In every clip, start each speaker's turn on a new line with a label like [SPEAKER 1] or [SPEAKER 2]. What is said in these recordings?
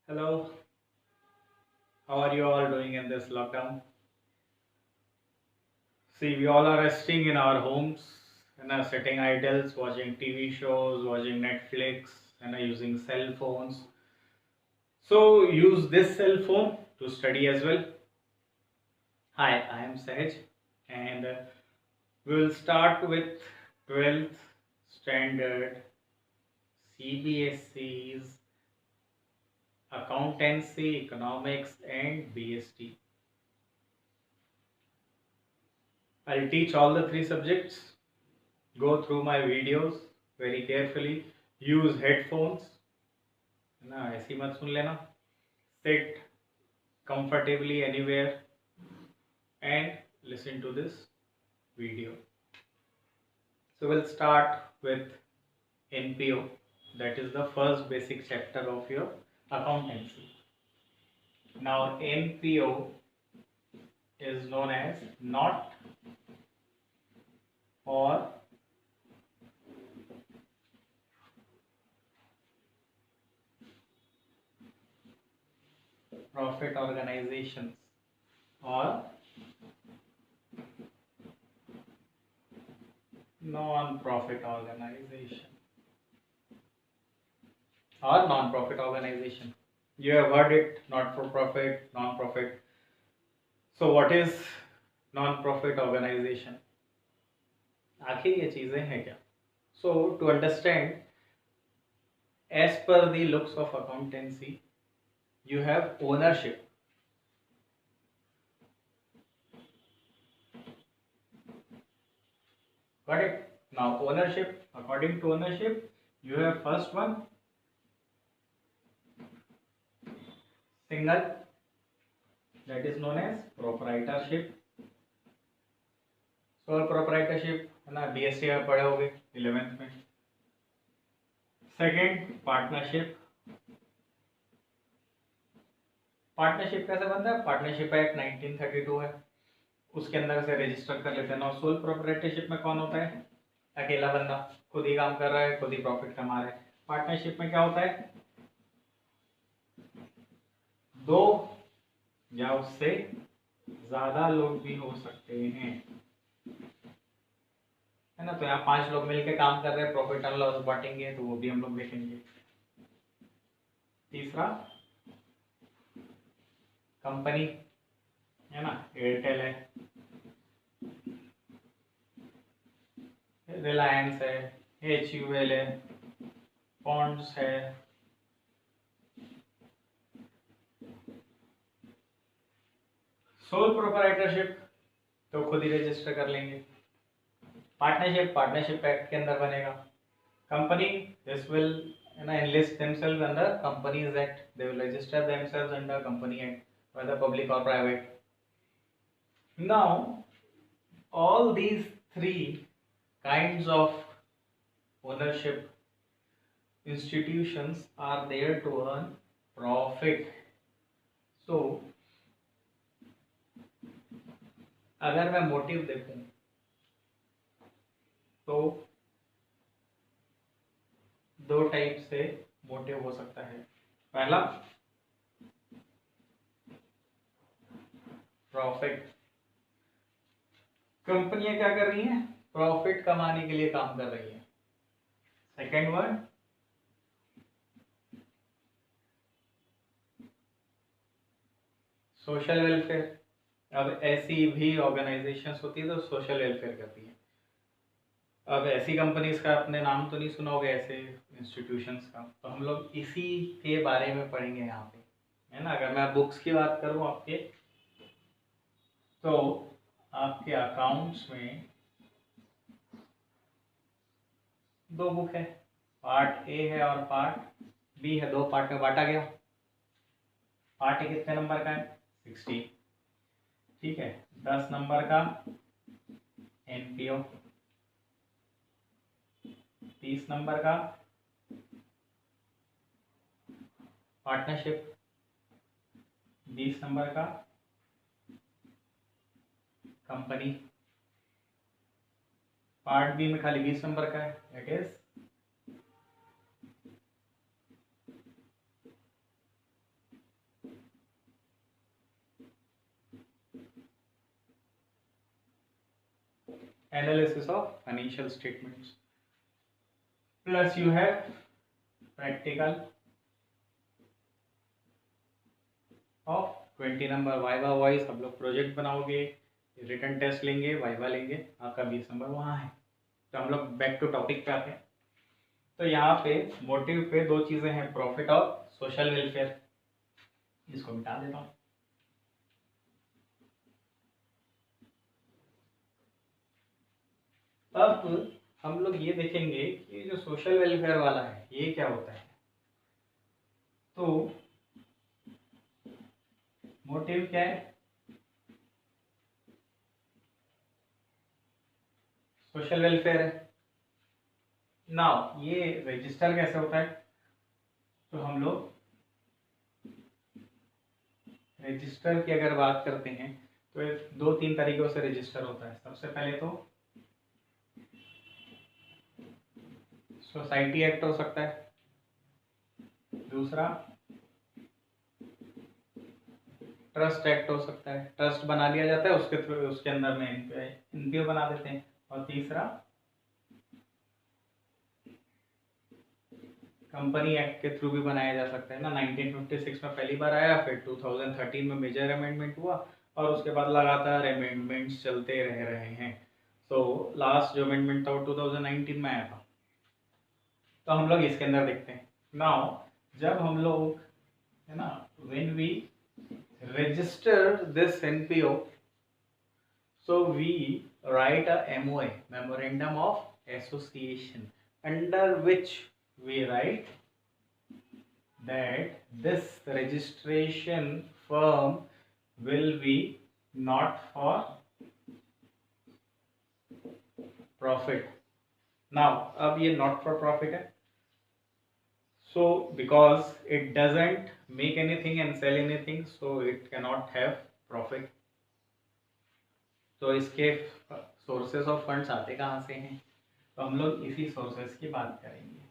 [SPEAKER 1] Hello, how are you all doing in this lockdown? See, we all are resting in our homes and are sitting idles, watching TV shows, watching Netflix, and are using cell phones. So, use this cell phone to study as well. Hi, I am Sahaj, and we will start with 12th standard CBSE's Accountancy, Economics, and BST. I'll teach all the three subjects. Go through my videos very carefully. Use headphones. ना ऐसी मत सुन लेना. Sit comfortably anywhere and listen to this video. So we'll start with NPO. That is the first basic chapter of your accountancy. Now NPO is known as not for profit organizations or non-profit organization or non-profit organization. You have heard it, not for profit, non-profit. So what is non-profit organization? आखिर ये चीजें हैं क्या? So to understand, as per the looks of accountancy, you have ownership. Got it? Now ownership, according to ownership, you have first one single, that is known as proprietorship. sole proprietorship है ना, BSc में पढ़े होगे 11th में. Second partnership. Partnership कैसे बनता है? Partnership act 1932 है, उसके अंदर से रजिस्टर कर लेते हैं ना. सोल प्रोप्राइटरशिप में कौन होता है? अकेला बंदा खुद ही काम कर रहा है, खुद ही प्रॉफिट कमा रहा है. पार्टनरशिप में क्या होता है? दो या उससे ज्यादा लोग भी हो सकते हैं, है ना. तो यहाँ 5 लोग मिलकर काम कर रहे हैं, प्रॉफिट एंड लॉस बांटेंगे, तो वो भी हम लोग देखेंगे. तीसरा कंपनी, है ना. एयरटेल है, रिलायंस है, HUL है, पॉन्ड्स है. सोल प्रोप्राइटरशिप तो खुद ही रजिस्टर कर लेंगे. पार्टनरशिप, पार्टनरशिप एक्ट के अंदर बनेगा. Company, this will enlist themselves under companies act. They will register themselves under company act, whether public or private. Now all these three kinds of ownership institutions are there to earn profit. So अगर मैं motive देखूं तो दो type से motive हो सकता है. पहला प्रॉफिट. कंपनियां क्या कर रही हैं? प्रॉफिट कमाने के लिए काम कर रही है. Second one social welfare. अब ऐसी भी ऑर्गेनाइजेशंस होती है तो सोशल वेलफेयर करती है. अब ऐसी कंपनीज का आपने नाम तो नहीं सुना होगा, ऐसे इंस्टीट्यूशंस का, तो हम लोग इसी के बारे में पढ़ेंगे यहाँ पे, है ना. अगर मैं बुक्स की बात करूँ आपके, तो आपके अकाउंट्स में दो बुक है, पार्ट ए है और पार्ट बी है. दो पार्ट में बांटा गया. पार्ट ए कितने नंबर का है? 60. ठीक है. 10 नंबर का एनपीओ, 30 नंबर का पार्टनरशिप, 20 नंबर का कंपनी. पार्ट बी में खाली 20 नंबर का है, it is analysis of financial statements. Plus you have practical of 20 number viva wise सब लोग प्रोजेक्ट बनाओगे, रिटर्न टेस्ट लेंगे, वाइवा लेंगे, आपका 20 नंबर वहाँ है। तो हम लोग बैक टू टॉपिक पे आते हैं। तो यहाँ पे मोटिव पे दो चीज़ें हैं, प्रॉफिट और सोशल वेलफेयर। इसको मिटा देता हूँ। अब हम लोग ये देखेंगे कि जो सोशल वेलफेयर वाला है ये क्या होता है। तो मोटिव क्या है, सोशल वेलफेयर है। नाउ ये रजिस्टर कैसे होता है, तो हम लोग रजिस्टर की अगर बात करते हैं तो दो तीन तरीकों से रजिस्टर होता है। सबसे पहले तो सोसाइटी एक्ट हो सकता है, दूसरा ट्रस्ट एक्ट हो सकता है, ट्रस्ट बना लिया जाता है उसके थ्रू, उसके अंदर में एनपीओ बना देते हैं, और तीसरा कंपनी एक्ट के थ्रू भी बनाया जा सकता है ना। 1956 में पहली बार आया, फिर 2013 में मेजर अमेंडमेंट हुआ, और उसके बाद लगातार अमेंडमेंट्स चलते रह रहे हैं। तो लास्ट जो अमेंडमेंट था वो 2019 में आया था। तो हम लोग इसके अंदर देखते हैं। नाउ जब हम लोग है ना, when we register this NPO, so we write a MOA, memorandum of association, under which we write that this registration firm will be not for profit. Now अब ये not for profit है, so because it doesn't make anything and sell anything, so it cannot have profit. तो इसके sources of funds आते कहाँ से हैं, तो हम लोग इसी सोर्सेस की बात करेंगे।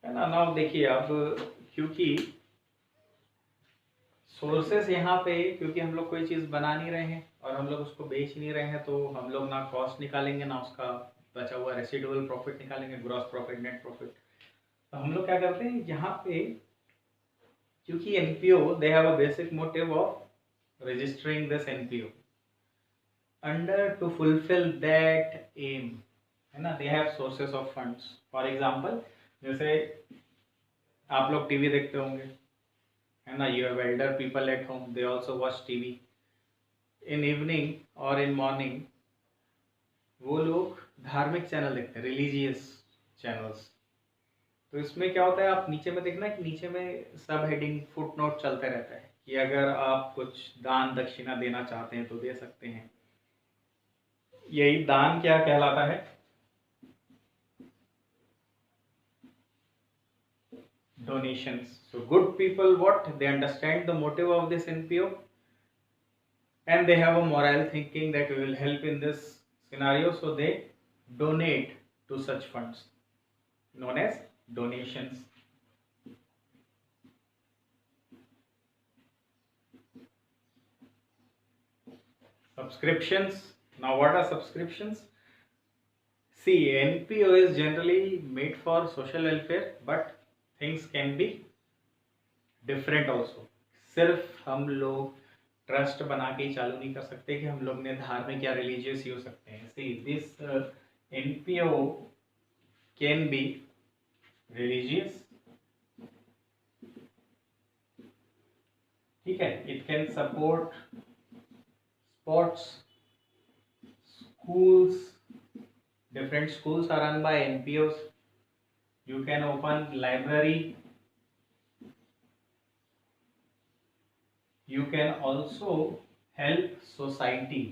[SPEAKER 1] है ना। नाउ देखिए अब, क्योंकि सोर्सेस यहाँ पे, क्योंकि हम लोग कोई चीज़ बना नहीं रहे हैं और हम लोग उसको बेच नहीं रहे हैं, तो हम लोग ना कॉस्ट निकालेंगे ना उसका बचा हुआ रेसिडुअल प्रॉफिट निकालेंगे, ग्रॉस प्रॉफिट, नेट प्रॉफिट। तो हम लोग क्या करते हैं यहाँ पे, क्योंकि NPO they have a basic motive of registering this NPO under to fulfil that aim, है ना। They have sources of funds. For example जैसे आप लोग टीवी देखते होंगे, है ना, you have elder people at home, they also watch TV in evening और इन मॉर्निंग। वो लोग धार्मिक चैनल देखते हैं, रिलीजियस चैनल्स। तो इसमें क्या होता है, आप नीचे में देखना कि नीचे में सब हेडिंग फुट नोट चलते रहता है कि अगर आप कुछ दान दक्षिणा देना चाहते हैं तो दे सकते हैं। यही दान क्या कहलाता है, donations. So good people, what they understand the motive of this NPO, and they have a moral thinking that we will help in this scenario, so they donate to such funds known as donations. Subscriptions. Now what are subscriptions? See, NPO is generally made for social welfare, but things can be different also. सिर्फ हम लोग trust बना के चालू नहीं कर सकते कि हम लोग ने धार्मिक या रिलीजियस ही हो सकते हैं। See this NPO can be religious, ठीक है, it can support sports, schools, different schools are run by NPOs. You can open library, you can also help society,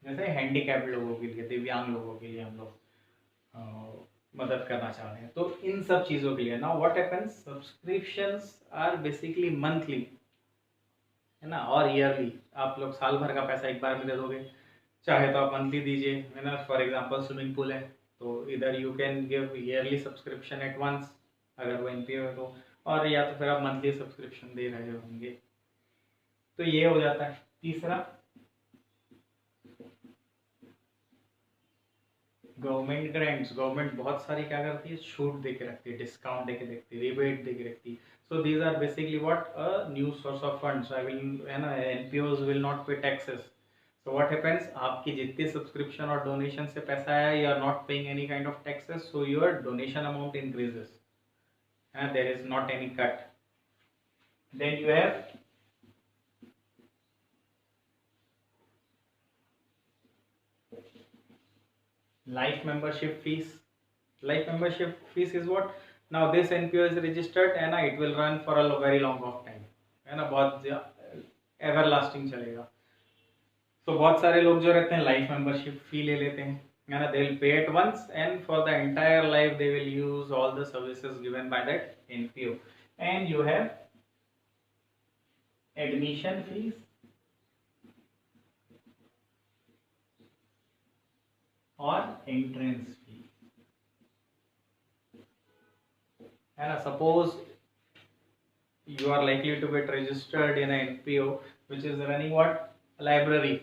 [SPEAKER 1] जैसे हैंडीकैप्ड लोगों के लिए, दिव्यांग लोगों के लिए हम लोग मदद करना चाह रहे हैं, तो इन सब चीज़ों के लिए। Now what happens, subscriptions are basically monthly, है ना, और ईयरली। आप लोग साल भर का पैसा एक बार में दे दोगे, चाहे तो आप मंथली दीजिए, है ना। फॉर एग्जांपल स्विमिंग पूल है तो इधर you can give yearly subscription at once, अगर वो एनपीओ है तो, और या तो फिर आप मंथली सब्सक्रिप्शन दे रहे होंगे। तो ये हो जाता है। तीसरा, गवर्नमेंट ग्रांट्स। गवर्नमेंट बहुत सारी क्या करती है, छूट दे के रखती है, डिस्काउंट दे के रखती है, रिबेट दे के रखती है। So these are basically what, a new source of funds. I will, है ना, NPOs will not pay taxes. So what happens, आपकी जितनी सब्सक्रिप्शन और डोनेशन से पैसा आया, you are not paying any kind of taxes, so your donation amount increases, and there is not any cut. Then you have life membership fees. Life membership fees is what, now this NPO is registered and it will run for a very long of time, है ना, बहुत everlasting चलेगा। So बहुत सारे लोग जो रहते हैं लाइफ मेंबरशिप फी ले लेते हैं, है ना, they will pay it once and for the entire life they will use all the services given by that NPO. And you have admission fees or entrance fee, and suppose you are likely to get registered in an NPO which is running what, library.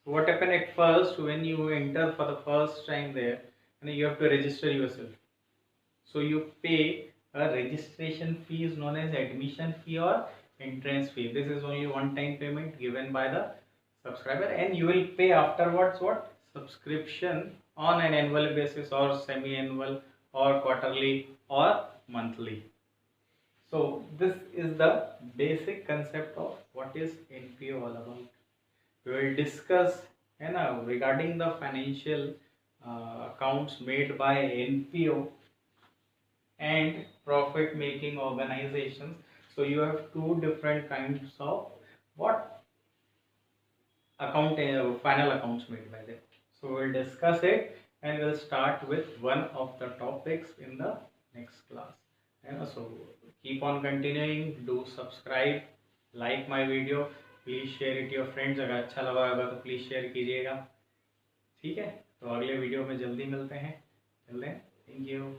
[SPEAKER 1] So what happen at first, when you enter for the first time there, and you have to register yourself, so you pay a registration fee is known as admission fee or entrance fee. This is only one time payment given by the subscriber, and you will pay afterwards what, subscription on an annual basis or semi-annual or quarterly or monthly. So this is the basic concept of what is NPO all about. We will discuss, है ना, regarding the financial accounts made by NPO and profit making organizations. So you have two different kinds of what, account, final accounts made by them. So we'll discuss it and we'll start with one of the topics in the next class. And so keep on continuing, do subscribe, like my video, please share it your friends. अगर अच्छा लगा होगा तो please share कीजिएगा, ठीक है। तो अगले वीडियो में जल्दी मिलते हैं, चलते हैं, थैंक यू।